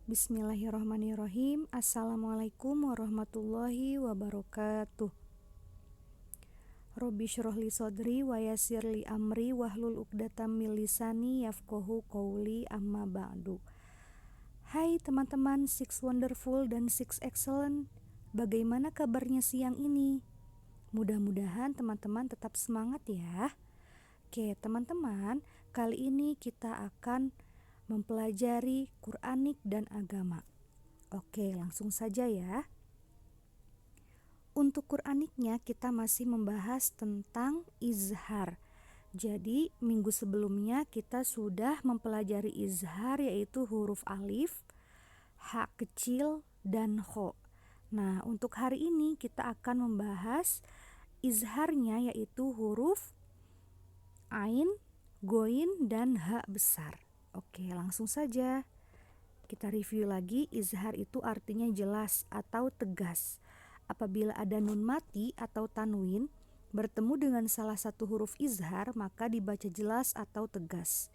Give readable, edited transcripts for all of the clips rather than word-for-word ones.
Bismillahirrahmanirrahim. Assalamualaikum warahmatullahi wabarakatuh. Robbi syrah li sodri wa yassir li amri wahlul uqdatam min lisani yafqahu qawli, amma ba'du. Hai teman-teman Six Wonderful dan Six Excellent, bagaimana kabarnya siang ini? Mudah-mudahan teman-teman tetap semangat ya. Oke teman-teman, kali ini kita akan mempelajari Quranik dan agama. Oke, langsung saja ya. Untuk Quraniknya kita masih membahas tentang izhar. Jadi minggu sebelumnya kita sudah mempelajari izhar, yaitu huruf alif, ha kecil, dan kho. Nah, untuk hari ini kita akan membahas izharnya, yaitu huruf ain, goin, dan ha besar. Oke, langsung saja. Kita review lagi. Izhar itu artinya jelas atau tegas. Apabila ada nun mati atau tanwin bertemu dengan salah satu huruf izhar, maka dibaca jelas atau tegas.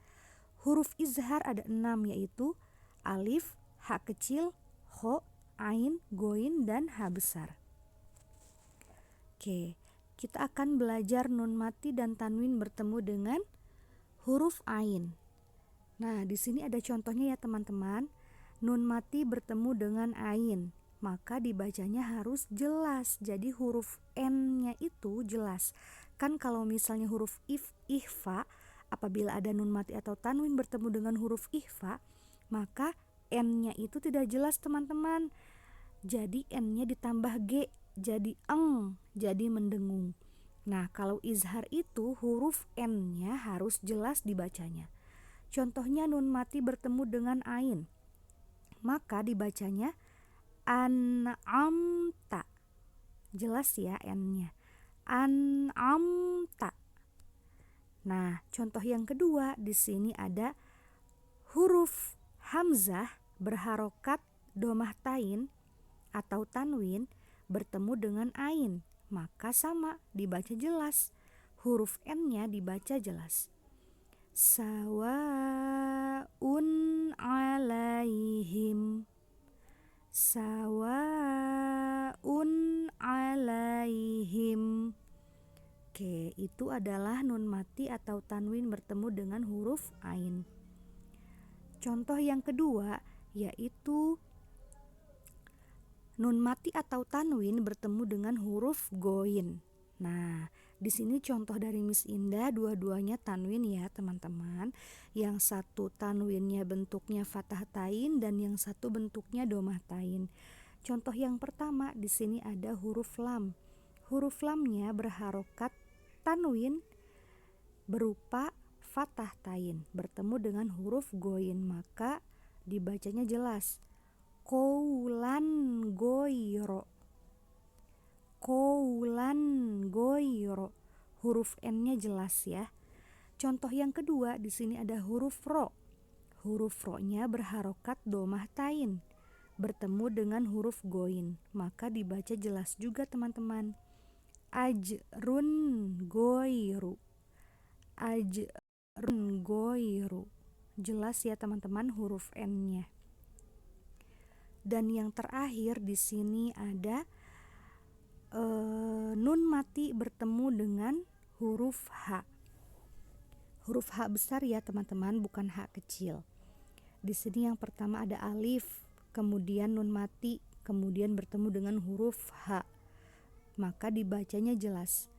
Huruf izhar ada 6, yaitu alif, ha kecil, kho, ain, goin, dan ha besar. Oke, kita akan belajar nun mati dan tanwin bertemu dengan huruf ain. Nah, di sini ada contohnya ya teman-teman. Nun mati bertemu dengan ain, maka dibacanya harus jelas. Jadi huruf N-nya itu jelas. Kan kalau misalnya huruf ihfa, apabila ada nun mati atau tanwin bertemu dengan huruf ihfa, maka N-nya itu tidak jelas teman-teman. Jadi N-nya ditambah G, jadi eng, jadi mendengung. Nah, kalau izhar itu huruf N-nya harus jelas dibacanya. Contohnya nun mati bertemu dengan ain, maka dibacanya an'amta. Jelas ya N-nya. An'amta. Nah, contoh yang kedua, di sini ada huruf hamzah berharokat domah tain atau tanwin bertemu dengan ain, maka sama dibaca jelas. Huruf N-nya dibaca jelas. Sawaun alaihim. Sawaun alaihim. Oke, itu adalah nun mati atau tanwin bertemu dengan huruf ain. Contoh yang kedua yaitu nun mati atau tanwin bertemu dengan huruf goin. Nah, di sini contoh dari Miss Indah, dua-duanya tanwin ya teman-teman. Yang satu tanwinnya bentuknya fathah tain dan yang satu bentuknya domah tain. Contoh yang pertama, di sini ada huruf lam. Huruf lamnya berharokat tanwin berupa fathah tain bertemu dengan huruf goin, maka dibacanya jelas. Qoulan goiro. Qoulan goiro. Huruf N-nya jelas ya. Contoh yang kedua, di sini ada huruf ro. Huruf ro-nya berharokat domah tain bertemu dengan huruf goin, maka dibaca jelas juga teman-teman. Ajrun goiru. Ajrun goiru. Jelas ya teman-teman huruf N-nya. Dan yang terakhir di sini ada nun mati bertemu dengan huruf H. Huruf H besar ya teman-teman, bukan H kecil. Di sini yang pertama ada alif, kemudian nun mati, kemudian bertemu dengan huruf H. Maka dibacanya jelas.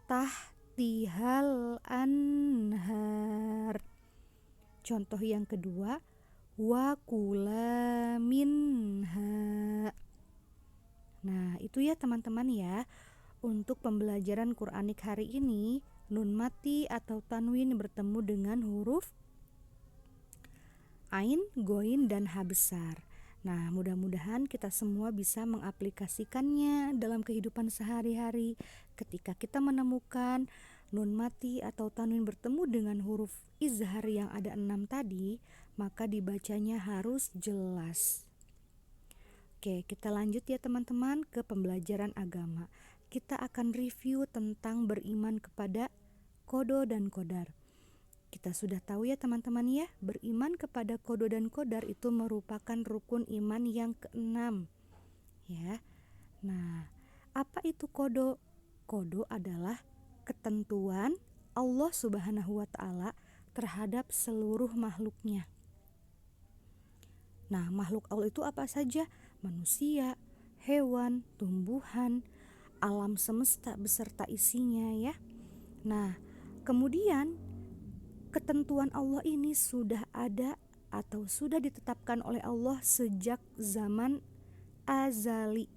Tahtihal anhar. Contoh yang kedua, wa kula minha. Nah, itu ya teman-teman ya. Untuk pembelajaran Quranik hari ini, nun mati atau tanwin bertemu dengan huruf ain, goin, dan ha besar. Nah, mudah-mudahan kita semua bisa mengaplikasikannya dalam kehidupan sehari-hari. Ketika kita menemukan nun mati atau tanwin bertemu dengan huruf izhar yang ada 6 tadi, maka dibacanya harus jelas. Oke, kita lanjut ya teman-teman ke pembelajaran agama. Kita akan review tentang beriman kepada kodo dan kodar. Kita sudah tahu ya teman-teman ya, beriman kepada kodo dan kodar itu merupakan rukun iman yang keenam ya. Nah, apa itu kodo? Kodo adalah ketentuan Allah Subhanahu wa Ta'ala terhadap seluruh makhluknya. Nah, makhluk Allah itu apa saja? Manusia, hewan, tumbuhan, alam semesta beserta isinya ya. Nah, kemudian ketentuan Allah ini sudah ada atau sudah ditetapkan oleh Allah sejak zaman azali,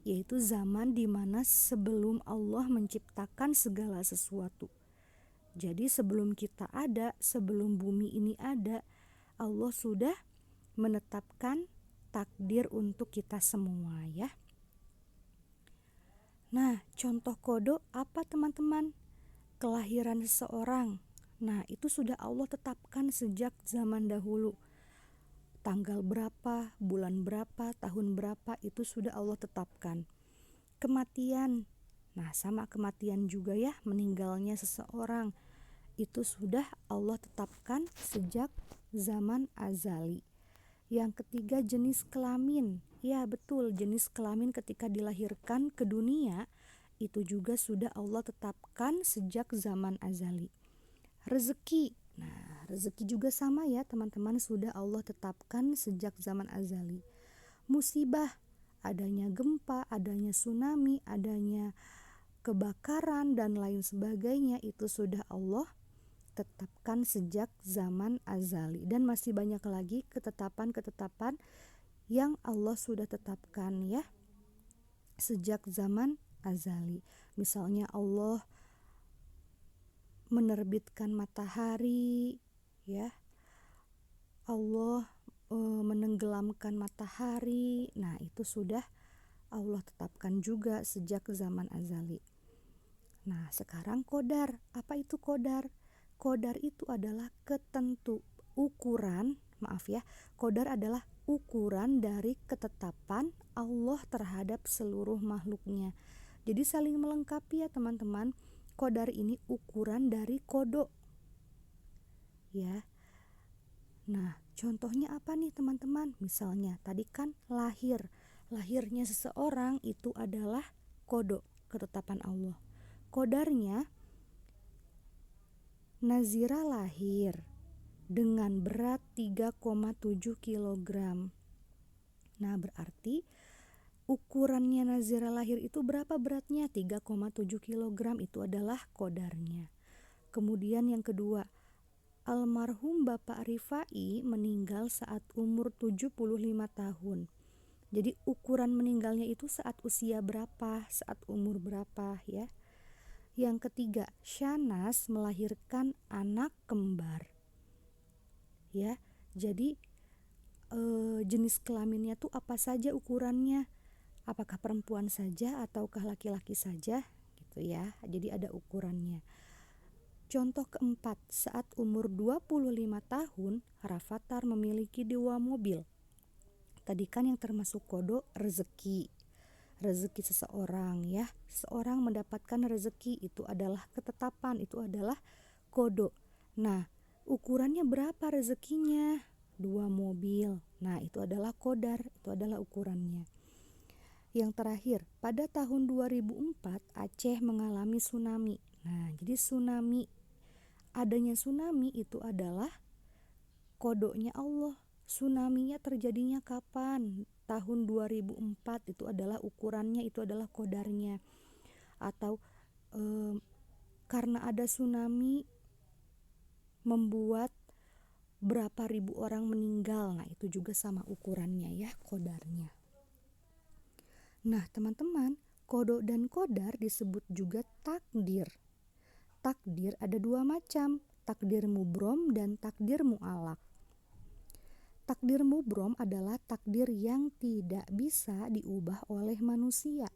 yaitu zaman di mana sebelum Allah menciptakan segala sesuatu. Jadi sebelum kita ada, sebelum bumi ini ada, Allah sudah menetapkan takdir untuk kita semua ya. Nah, contoh kodo apa teman-teman? Kelahiran seseorang. Nah, itu sudah Allah tetapkan sejak zaman dahulu. Tanggal berapa, bulan berapa, tahun berapa itu sudah Allah tetapkan. Kematian. Nah, sama kematian juga ya, meninggalnya seseorang. Itu sudah Allah tetapkan sejak zaman azali. Yang ketiga, jenis kelamin. Ya betul, jenis kelamin ketika dilahirkan ke dunia itu juga sudah Allah tetapkan sejak zaman azali. Rezeki. Nah, rezeki juga sama ya teman-teman, sudah Allah tetapkan sejak zaman azali. Musibah, adanya gempa, adanya tsunami, adanya kebakaran dan lain sebagainya itu sudah Allah tetapkan sejak zaman azali, dan masih banyak lagi ketetapan-ketetapan yang Allah sudah tetapkan ya sejak zaman azali. Misalnya Allah menerbitkan matahari ya, Allah menenggelamkan matahari. Nah, itu sudah Allah tetapkan juga sejak zaman azali. Nah, sekarang kodar. Apa itu kodar? Kodar itu adalah kodar adalah ukuran dari ketetapan Allah terhadap seluruh makhluknya. Jadi saling melengkapi ya teman-teman. Kodar ini ukuran dari kodo ya. Nah, contohnya apa nih teman-teman? Misalnya tadi kan lahirnya seseorang itu adalah kodo, ketetapan Allah. Kodarnya, Nazira lahir dengan berat 3,7 kg. Nah, berarti ukurannya Nazira lahir itu berapa beratnya? 3,7 kg, itu adalah kodarnya. Kemudian yang kedua, almarhum Bapak Rifai meninggal saat umur 75 tahun. Jadi ukuran meninggalnya itu saat usia berapa, saat umur berapa ya. Yang ketiga, Syanas melahirkan anak kembar. Ya, jadi jenis kelaminnya tuh apa saja ukurannya? Apakah perempuan saja ataukah laki-laki saja gitu ya. Jadi ada ukurannya. Contoh keempat, saat umur 25 tahun, Rafathar memiliki 2 mobil. Tadi kan yang termasuk kodo rezeki seseorang ya. Seseorang mendapatkan rezeki, itu adalah ketetapan, itu adalah kodo. Nah, ukurannya berapa rezekinya? 2 mobil. Nah, itu adalah kodar, itu adalah ukurannya. Yang terakhir, pada tahun 2004 Aceh mengalami tsunami. Nah, jadi adanya tsunami itu adalah kodonya Allah. Tsunami-nya terjadinya kapan? Tahun 2004, itu adalah ukurannya, itu adalah kodarnya. Atau karena ada tsunami membuat berapa ribu orang meninggal. Nah, itu juga sama ukurannya ya, kodarnya. Nah, teman-teman, kodo dan kodar disebut juga takdir. Takdir ada 2 macam, takdir mubrom dan takdir mu'alaq. Takdir mubrom adalah takdir yang tidak bisa diubah oleh manusia.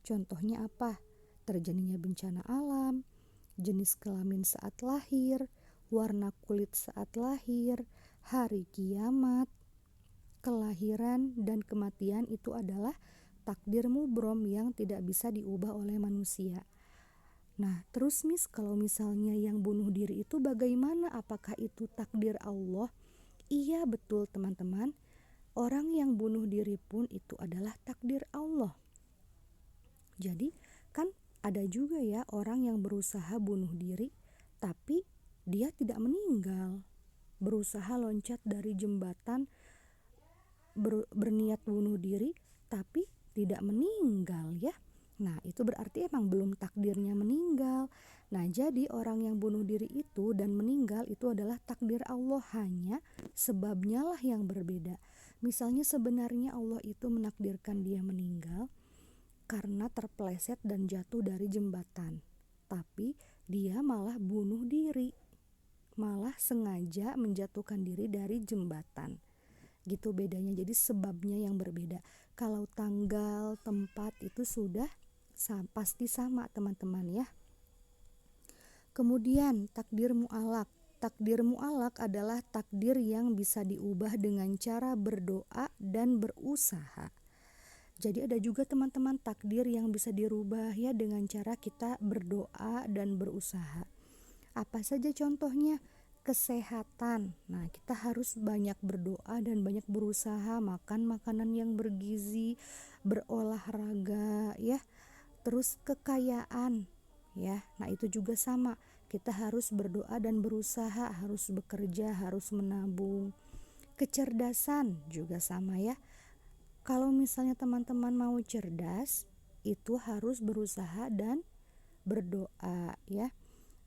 Contohnya apa? Terjadinya bencana alam, jenis kelamin saat lahir, warna kulit saat lahir, hari kiamat, kelahiran dan kematian, itu adalah takdir mubrom yang tidak bisa diubah oleh manusia. Nah, terus Miss, kalau misalnya yang bunuh diri itu bagaimana? Apakah itu takdir Allah? Iya, betul teman-teman. Orang yang bunuh diri pun itu adalah takdir Allah. Jadi, kan ada juga ya orang yang berusaha bunuh diri, tapi dia tidak meninggal. Berusaha loncat dari jembatan, berniat bunuh diri, tapi tidak meninggal ya. Nah, itu berarti emang belum takdirnya meninggal. Nah, jadi orang yang bunuh diri itu dan meninggal itu adalah takdir Allah, hanya sebabnya lah yang berbeda. Misalnya sebenarnya Allah itu menakdirkan dia meninggal karena terpeleset dan jatuh dari jembatan. Tapi dia malah bunuh diri. Malah sengaja menjatuhkan diri dari jembatan. Gitu bedanya, jadi sebabnya yang berbeda. Kalau tanggal, tempat itu sudah pasti sama teman-teman ya. Kemudian takdir mu'alaq. Takdir mu'alaq adalah takdir yang bisa diubah dengan cara berdoa dan berusaha. Jadi ada juga teman-teman takdir yang bisa dirubah ya dengan cara kita berdoa dan berusaha. Apa saja contohnya? Kesehatan. Nah, kita harus banyak berdoa dan banyak berusaha makan makanan yang bergizi, berolahraga ya. Terus kekayaan ya. Nah, itu juga sama. Kita harus berdoa dan berusaha, harus bekerja, harus menabung. Kecerdasan juga sama ya. Kalau misalnya teman-teman mau cerdas, itu harus berusaha dan berdoa ya.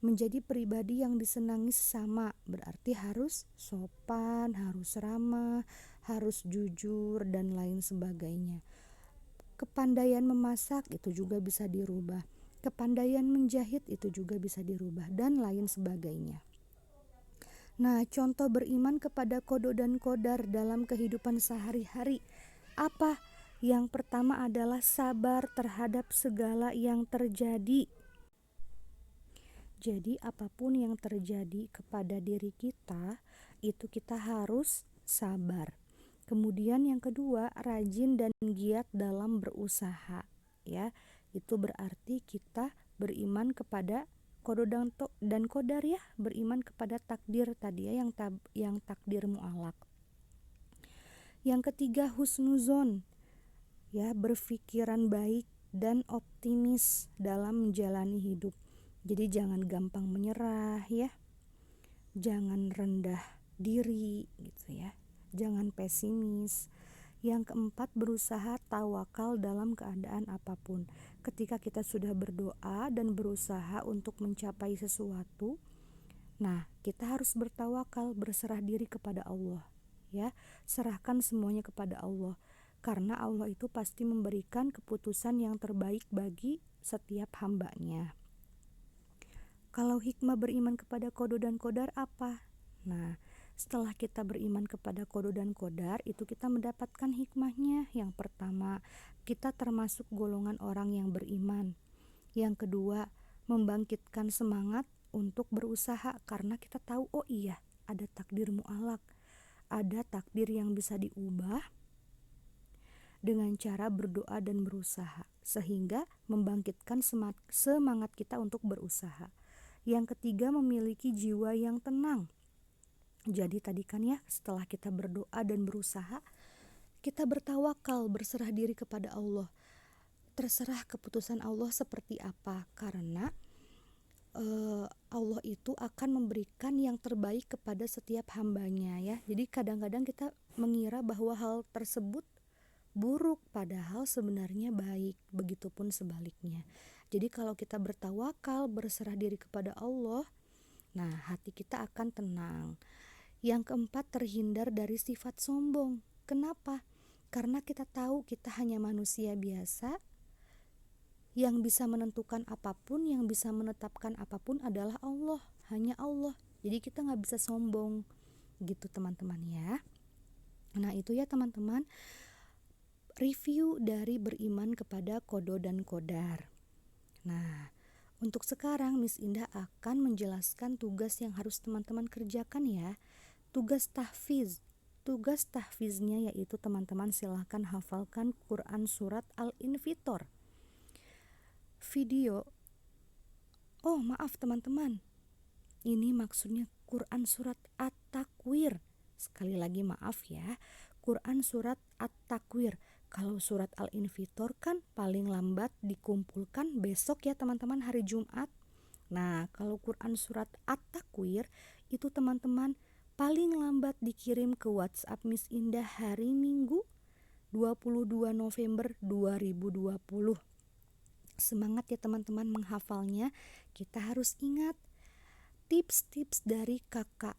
Menjadi pribadi yang disenangi sesama berarti harus sopan, harus ramah, harus jujur dan lain sebagainya. Kepandaian memasak itu juga bisa dirubah. Kepandaian menjahit itu juga bisa dirubah dan lain sebagainya. Nah, contoh beriman kepada qada dan qadar dalam kehidupan sehari-hari apa? Yang pertama adalah sabar terhadap segala yang terjadi. Jadi apapun yang terjadi kepada diri kita, itu kita harus sabar. Kemudian yang kedua, rajin dan giat dalam berusaha ya. Itu berarti kita beriman kepada qada dan qadar ya, beriman kepada takdir tadi ya, yang takdir mu'alaq. Yang ketiga, husnuzon ya, berpikiran baik dan optimis dalam menjalani hidup. Jadi jangan gampang menyerah ya. Jangan rendah diri gitu ya. Jangan pesimis. Yang keempat, berusaha tawakal dalam keadaan apapun. Ketika kita sudah berdoa dan berusaha untuk mencapai sesuatu, nah, kita harus bertawakal, berserah diri kepada Allah ya. Serahkan semuanya kepada Allah. Karena Allah itu pasti memberikan keputusan yang terbaik bagi setiap hambanya. Kalau hikmah beriman kepada qada dan qadar apa? Nah, setelah kita beriman kepada qada dan qadar, itu kita mendapatkan hikmahnya. Yang pertama, kita termasuk golongan orang yang beriman. Yang kedua, membangkitkan semangat untuk berusaha karena kita tahu, oh iya, ada takdir mu'alaq. Ada takdir yang bisa diubah dengan cara berdoa dan berusaha, sehingga membangkitkan semangat kita untuk berusaha. Yang ketiga, memiliki jiwa yang tenang. Jadi tadi kan ya, setelah kita berdoa dan berusaha, kita bertawakal, berserah diri kepada Allah. Terserah keputusan Allah seperti apa, karena Allah itu akan memberikan yang terbaik kepada setiap hambanya ya. Jadi kadang-kadang kita mengira bahwa hal tersebut buruk, padahal sebenarnya baik. Begitupun sebaliknya. Jadi kalau kita bertawakal, berserah diri kepada Allah, nah hati kita akan tenang. Yang keempat, terhindar dari sifat sombong. Kenapa? Karena kita tahu kita hanya manusia biasa. Yang bisa menentukan apapun, yang bisa menetapkan apapun adalah Allah, hanya Allah. Jadi kita gak bisa sombong gitu teman-teman ya. Nah itu ya teman-teman, review dari beriman kepada qada dan qadar. Nah, untuk sekarang Miss Indah akan menjelaskan tugas yang harus teman-teman kerjakan ya. Tugas tahfiz. Tugas tahfiznya yaitu teman-teman silahkan hafalkan Quran surat Al-Infitor. Video Oh maaf teman-teman, ini maksudnya Quran surat At-Takwir. Sekali lagi maaf ya, Quran surat At-Takwir. Kalau surat Al-Infitor kan paling lambat dikumpulkan besok ya teman-teman, hari Jumat. Nah, kalau Quran surat At-Takwir itu teman-teman paling lambat dikirim ke WhatsApp Miss Indah hari Minggu 22 November 2020. Semangat ya teman-teman menghafalnya. Kita harus ingat tips-tips dari kakak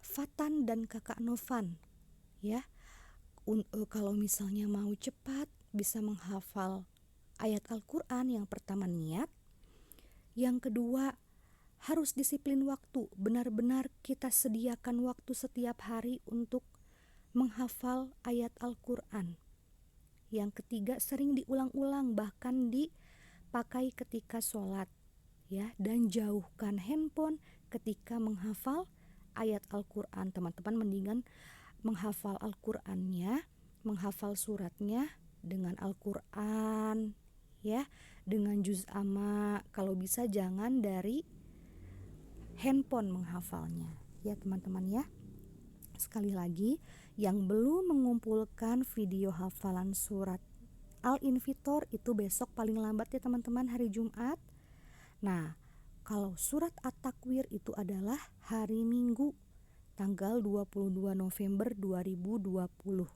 Fatan dan kakak Novan ya. Kalau misalnya mau cepat bisa menghafal ayat Al-Quran, yang pertama niat, yang kedua harus disiplin waktu. Benar-benar kita sediakan waktu setiap hari untuk menghafal ayat Al-Quran. Yang ketiga sering diulang-ulang, bahkan dipakai ketika sholat ya. Dan jauhkan handphone ketika menghafal ayat Al-Quran. Teman-teman mendingan menghafal Al-Qurannya, menghafal suratnya dengan Al-Quran ya, dengan juz amma. Kalau bisa jangan dari handphone menghafalnya ya teman-teman ya. Sekali lagi, yang belum mengumpulkan video hafalan surat Al-Infitor itu besok paling lambat ya teman-teman, hari Jumat. Nah, kalau surat At-Takwir itu adalah hari Minggu tanggal 22 November 2020.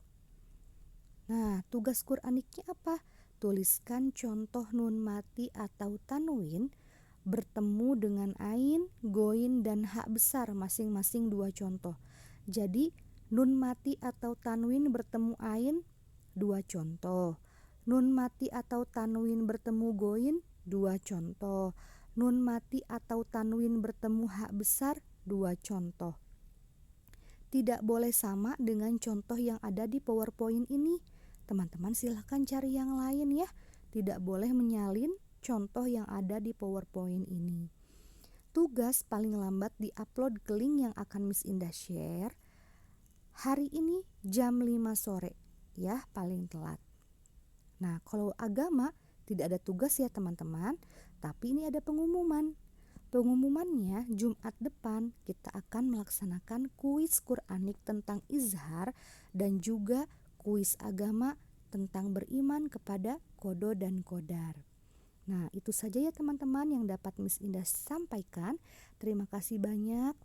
Nah, tugas Quraniknya apa? Tuliskan contoh nun mati atau tanwin bertemu dengan ain, goin, dan hak besar masing-masing 2 contoh. Jadi nun mati atau tanwin bertemu ain 2 contoh. Nun mati atau tanwin bertemu goin 2 contoh. Nun mati atau tanwin bertemu hak besar 2 contoh. Tidak boleh sama dengan contoh yang ada di PowerPoint ini. Teman-teman silahkan cari yang lain ya. Tidak boleh menyalin contoh yang ada di PowerPoint ini. Tugas paling lambat diupload ke link yang akan Miss Indah share hari ini jam 5 sore ya, paling telat. Nah, kalau agama tidak ada tugas ya teman-teman, tapi ini ada pengumuman. Pengumumannya Jumat depan kita akan melaksanakan kuis Quranik tentang izhar dan juga kuis agama tentang beriman kepada kodo dan kodar. Nah, itu saja ya teman-teman yang dapat Miss Indah sampaikan. Terima kasih banyak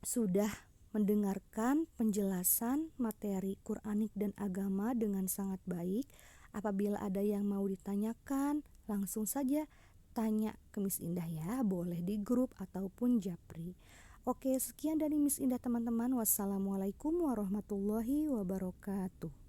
sudah mendengarkan penjelasan materi Quranik dan agama dengan sangat baik. Apabila ada yang mau ditanyakan, langsung saja tanya ke Miss Indah ya, boleh di grup ataupun japri. Oke, sekian dari Miss Indah teman-teman. Wassalamualaikum warahmatullahi wabarakatuh.